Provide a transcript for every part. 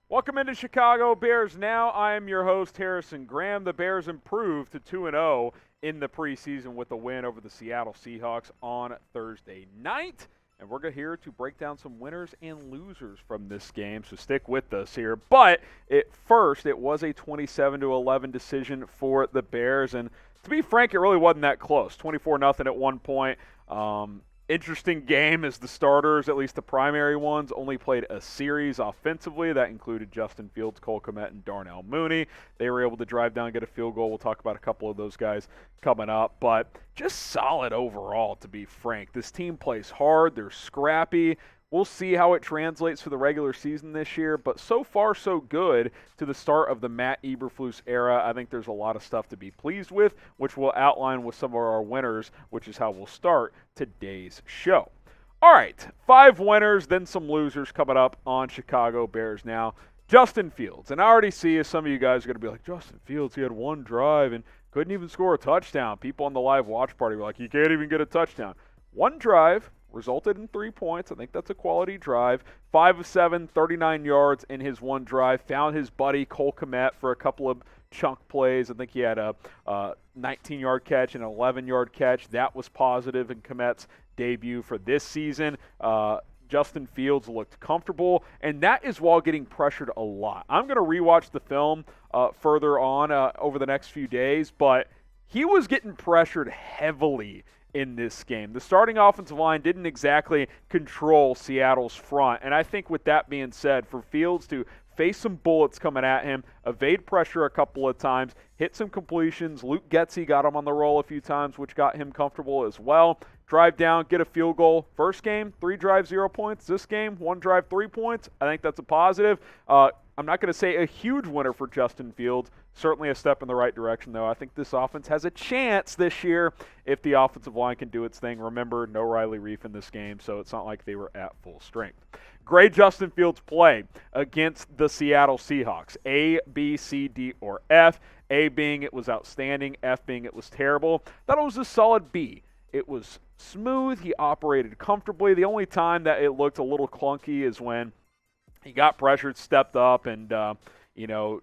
Welcome into Chicago Bears Now. I am your host, Harrison Graham. The Bears improved to 2-0 in the preseason with a win over the Seattle Seahawks on Thursday night. And we're here to break down some winners and losers from this game, so stick with us here. But first, it was a 27-11 decision for the Bears. And to be frank, it really wasn't that close. 24-0 at one point. Interesting game as the starters, at least the primary ones, only played a series offensively. That included Justin Fields, Cole Kmet, and Darnell Mooney. They were able to drive down and get a field goal. We'll talk about a couple of those guys coming up. But just solid overall, to be frank. This team plays hard. They're scrappy. We'll see how it translates for the regular season this year, but so far so good to the start of the Matt Eberflus era. I think there's a lot of stuff to be pleased with, which we'll outline with some of our winners, which is how we'll start today's show. All right, 5 winners, then some losers coming up on Chicago Bears Now. Justin Fields, and I already see as some of you guys are going to be like, Justin Fields, he had one drive and couldn't even score a touchdown. People on the live watch party were like, you can't even get a touchdown. One drive resulted in 3 points. I think that's a quality drive. 5 of 7, 39 yards in his one drive. Found his buddy Cole Kmet for a couple of chunk plays. I think he had a 19-yard catch and an 11-yard catch. That was positive in Kmet's debut for this season. Justin Fields looked comfortable, and that is while getting pressured a lot. I'm going to rewatch the film further on over the next few days, but he was getting pressured heavily in this game. The starting offensive line didn't exactly control Seattle's front, and I think with that being said, for Fields to face some bullets coming at him, evade pressure a couple of times, hit some completions. Luke Getsy got him on the roll a few times, which got him comfortable as well. Drive down, get a field goal. First game, 3 drives, 0 points. This game, 1 drive, 3 points. I think that's a positive. I'm not going to say a huge winner for Justin Fields. Certainly a step in the right direction, though. I think this offense has a chance this year if the offensive line can do its thing. Remember, no Riley Reiff in this game, so it's not like they were at full strength. Grade Justin Fields' play against the Seattle Seahawks. A, B, C, D, or F. A being it was outstanding. F being it was terrible. Thought it was a solid B. It was smooth. He operated comfortably. The only time that it looked a little clunky is when he got pressured, stepped up, and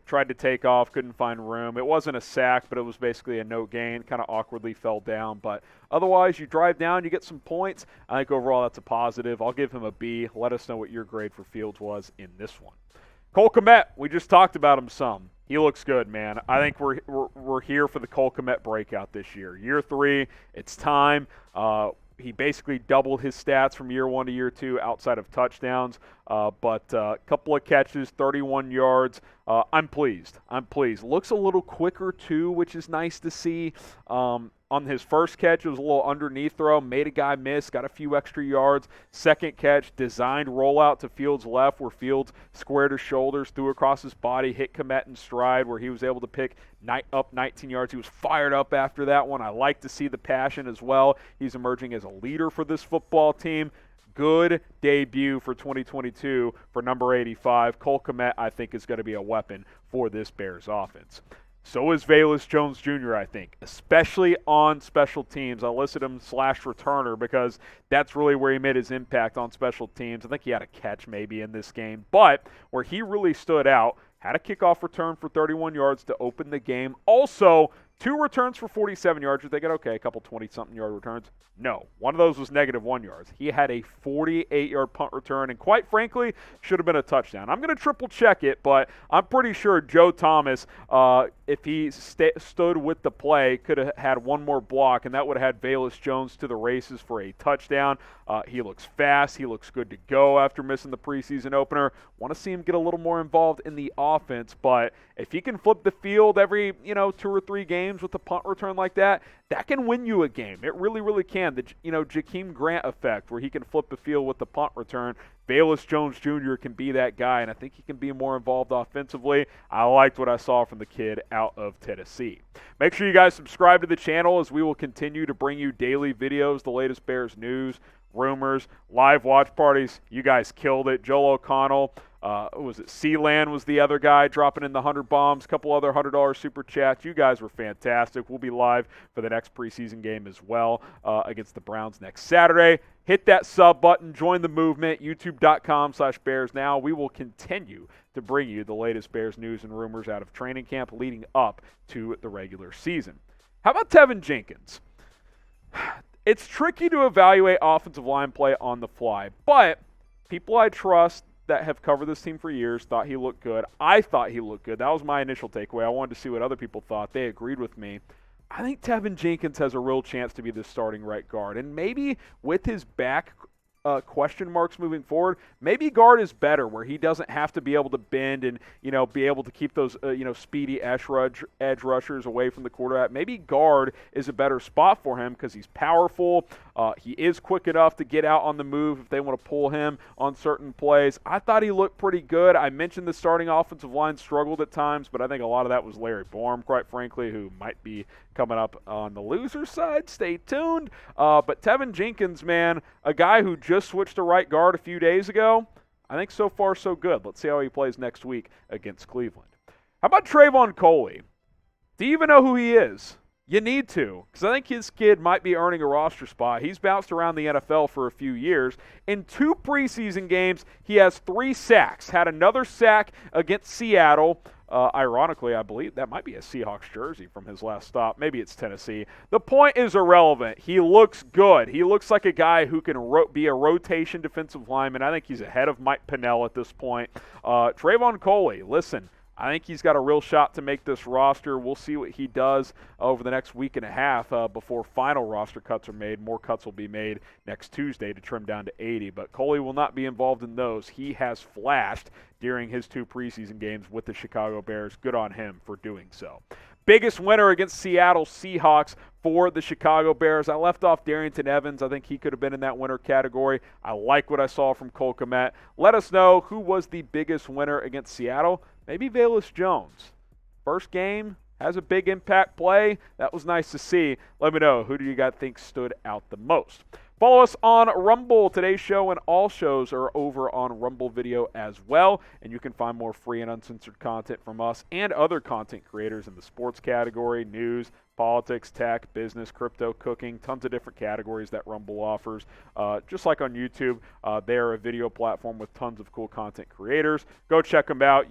tried to take off, couldn't find room. It wasn't a sack, but it was basically a no gain, kind of awkwardly fell down. But otherwise, you drive down, you get some points. I think overall that's a positive. I'll give him a B. Let us know what your grade for Fields was in this one. Cole Kmet, we just talked about him some. He looks good, man. I think we're here for the Cole Kmet breakout this year. Year 3, it's time. He basically doubled his stats from year 1 to year 2 outside of touchdowns. But a couple of catches, 31 yards. I'm pleased. Looks a little quicker, too, which is nice to see. On his first catch, it was a little underneath throw, made a guy miss, got a few extra yards. Second catch, designed rollout to Fields' left, where Fields squared his shoulders, threw across his body, hit Kmet in stride, where he was able to pick up 19 yards. He was fired up after that one. I like to see the passion as well. He's emerging as a leader for this football team. Good debut for 2022 for number 85. Cole Kmet, I think, is going to be a weapon for this Bears offense. So is Velus Jones Jr., I think, especially on special teams. I listed him /returner because that's really where he made his impact on special teams. I think he had a catch maybe in this game. But where he really stood out, had a kickoff return for 31 yards to open the game. Also, 2 returns for 47 yards. You're thinking, okay, a couple 20-something yard returns. No, one of those was -1 yards. He had a 48-yard punt return, and quite frankly, should have been a touchdown. I'm going to triple-check it, but I'm pretty sure Joe Thomas, if he stood with the play, could have had one more block, and that would have had Velus Jones to the races for a touchdown. He looks fast. He looks good to go after missing the preseason opener. Want to see him get a little more involved in the offense, but if he can flip the field every 2 or 3 games with a punt return like that, that can win you a game. It really, really can. The Jakeem Grant effect, where he can flip the field with the punt return. Velus Jones Jr. can be that guy, and I think he can be more involved offensively. I liked what I saw from the kid out of Tennessee. Make sure you guys subscribe to the channel as we will continue to bring you daily videos, the latest Bears news, rumors, live watch parties. You guys killed it. Joel O'Connell, was it Sealand was the other guy dropping in the 100 bombs, a couple other $100 super chats. You guys were fantastic. We'll be live for the next preseason game as well against the Browns next Saturday. Hit that sub button. Join the movement. YouTube.com/BearsNow. We will continue to bring you the latest Bears news and rumors out of training camp leading up to the regular season. How about Teven Jenkins? It's tricky to evaluate offensive line play on the fly, but people I trust that have covered this team for years thought he looked good. I thought he looked good. That was my initial takeaway. I wanted to see what other people thought. They agreed with me. I think Teven Jenkins has a real chance to be the starting right guard, and maybe with his back question marks moving forward, maybe guard is better where he doesn't have to be able to bend and, be able to keep those, speedy edge rushers away from the quarterback. Maybe guard is a better spot for him because he's powerful. He is quick enough to get out on the move if they want to pull him on certain plays. I thought he looked pretty good. I mentioned the starting offensive line struggled at times, but I think a lot of that was Larry Borom, quite frankly, who might be coming up on the loser side. Stay tuned. But Teven Jenkins, man, a guy who just switched to right guard a few days ago, I think so far so good. Let's see how he plays next week against Cleveland. How about Trayvon Coley? Do you even know who he is? You need to, because I think his kid might be earning a roster spot. He's bounced around the NFL for a few years. In 2 preseason games, he has 3 sacks. Had another sack against Seattle. Ironically, I believe that might be a Seahawks jersey from his last stop. Maybe it's Tennessee. The point is irrelevant. He looks good. He looks like a guy who can be a rotation defensive lineman. I think he's ahead of Mike Pennell at this point. Trayvon Coley, listen, I think he's got a real shot to make this roster. We'll see what he does over the next week and a half before final roster cuts are made. More cuts will be made next Tuesday to trim down to 80. But Coley will not be involved in those. He has flashed during his 2 preseason games with the Chicago Bears. Good on him for doing so. Biggest winner against Seattle Seahawks for the Chicago Bears. I left off Darrynton Evans. I think he could have been in that winner category. I like what I saw from Cole Kmet. Let us know who was the biggest winner against Seattle. Maybe Velus Jones. First game, has a big impact play. That was nice to see. Let me know, who do you guys think stood out the most? Follow us on Rumble. Today's show and all shows are over on Rumble Video as well. And you can find more free and uncensored content from us and other content creators in the sports category, news, politics, tech, business, crypto, cooking, tons of different categories that Rumble offers. Just like on YouTube, they are a video platform with tons of cool content creators. Go check them out,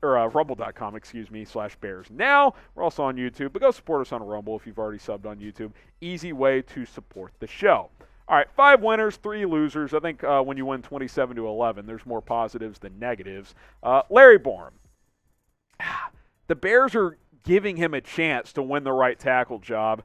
rumble.com/Bears Now. We're also on YouTube, but go support us on Rumble if you've already subbed on YouTube. Easy way to support the show. All right, 5 winners, 3 losers. I think when you win 27-11, there's more positives than negatives. Larry Borom. The Bears are giving him a chance to win the right tackle job.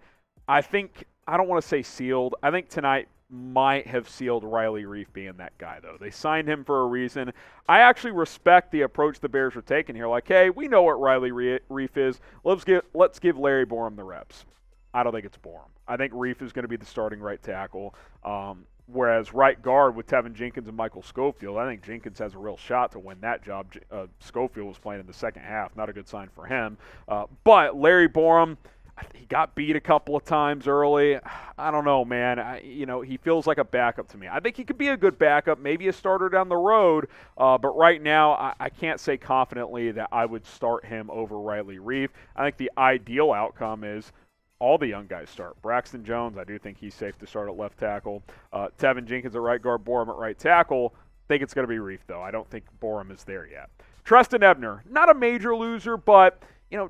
I don't want to say sealed. I think tonight might have sealed Riley Reiff being that guy, though. They signed him for a reason. I actually respect the approach the Bears are taking here. Like, hey, we know what Riley Reiff is. Let's give Larry Borom the reps. I don't think it's Borom. I think Reiff is going to be the starting right tackle. Whereas right guard with Teven Jenkins and Michael Schofield, I think Jenkins has a real shot to win that job. Schofield was playing in the second half. Not a good sign for him. But Larry Borom, he got beat a couple of times early. I don't know, man. He feels like a backup to me. I think he could be a good backup, maybe a starter down the road. But right now, I can't say confidently that I would start him over Riley Reiff. I think the ideal outcome is all the young guys start. Braxton Jones, I do think he's safe to start at left tackle. Teven Jenkins at right guard, Borom at right tackle. I think it's going to be Reiff, though. I don't think Borom is there yet. Trestan Ebner, not a major loser, but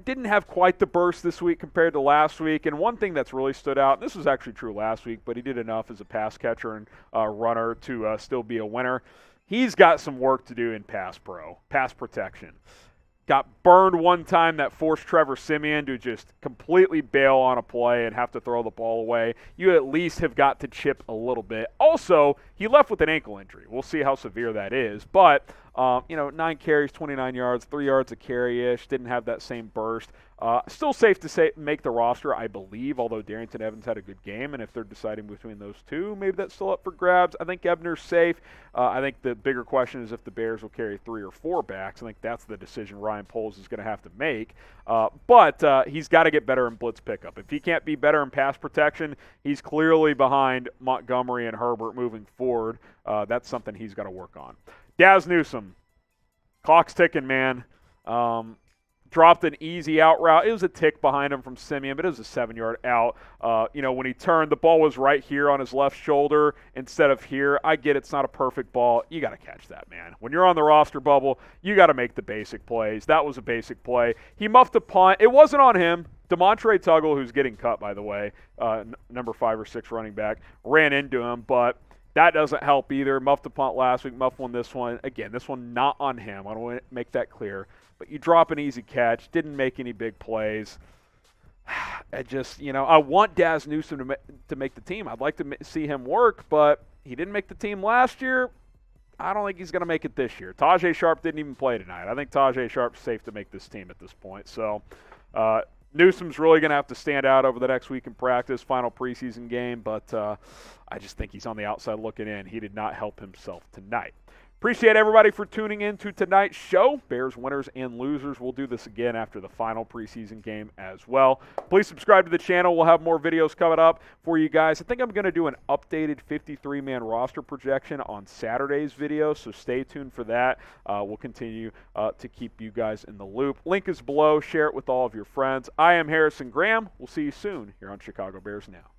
didn't have quite the burst this week compared to last week. And one thing that's really stood out, and this was actually true last week, but he did enough as a pass catcher and runner to still be a winner. He's got some work to do in pass protection. Got burned one time that forced Trevor Siemian to just completely bail on a play and have to throw the ball away. You at least have got to chip a little bit. Also, he left with an ankle injury. We'll see how severe that is. But 9 carries, 29 yards, 3 yards a carry-ish. Didn't have that same burst. Still safe to say make the roster, I believe, although Darrington Evans had a good game, and if they're deciding between those two, maybe that's still up for grabs. I think Ebner's safe. I think the bigger question is if the Bears will carry 3 or 4 backs. I think that's the decision Ryan Poles is going to have to make. But he's got to get better in blitz pickup. If he can't be better in pass protection, he's clearly behind Montgomery and Herbert moving forward. That's something he's got to work on. Dazz Newsome, clock's ticking, man. Dropped an easy out route. It was a tick behind him from Simeon, but it was a 7-yard out. When he turned, the ball was right here on his left shoulder instead of here. I get it's not a perfect ball. You got to catch that, man. When you're on the roster bubble, you got to make the basic plays. That was a basic play. He muffed a punt. It wasn't on him. Demontre Tuggle, who's getting cut, by the way, number 5 or 6 running back, ran into him, but that doesn't help either. Muffed a punt last week, muffed one this one. Again, this one not on him. I want to make that clear. But you drop an easy catch, didn't make any big plays. I want Dazz Newsome to make the team. I'd like to see him work, but he didn't make the team last year. I don't think he's going to make it this year. Tajay Sharp didn't even play tonight. I think Tajay Sharp's safe to make this team at this point. So Newsome's really going to have to stand out over the next week in practice, final preseason game, but I just think he's on the outside looking in. He did not help himself tonight. Appreciate everybody for tuning in to tonight's show. Bears winners and losers. We'll do this again after the final preseason game as well. Please subscribe to the channel. We'll have more videos coming up for you guys. I think I'm going to do an updated 53-man roster projection on Saturday's video, so stay tuned for that. We'll continue to keep you guys in the loop. Link is below. Share it with all of your friends. I am Harrison Graham. We'll see you soon here on Chicago Bears Now.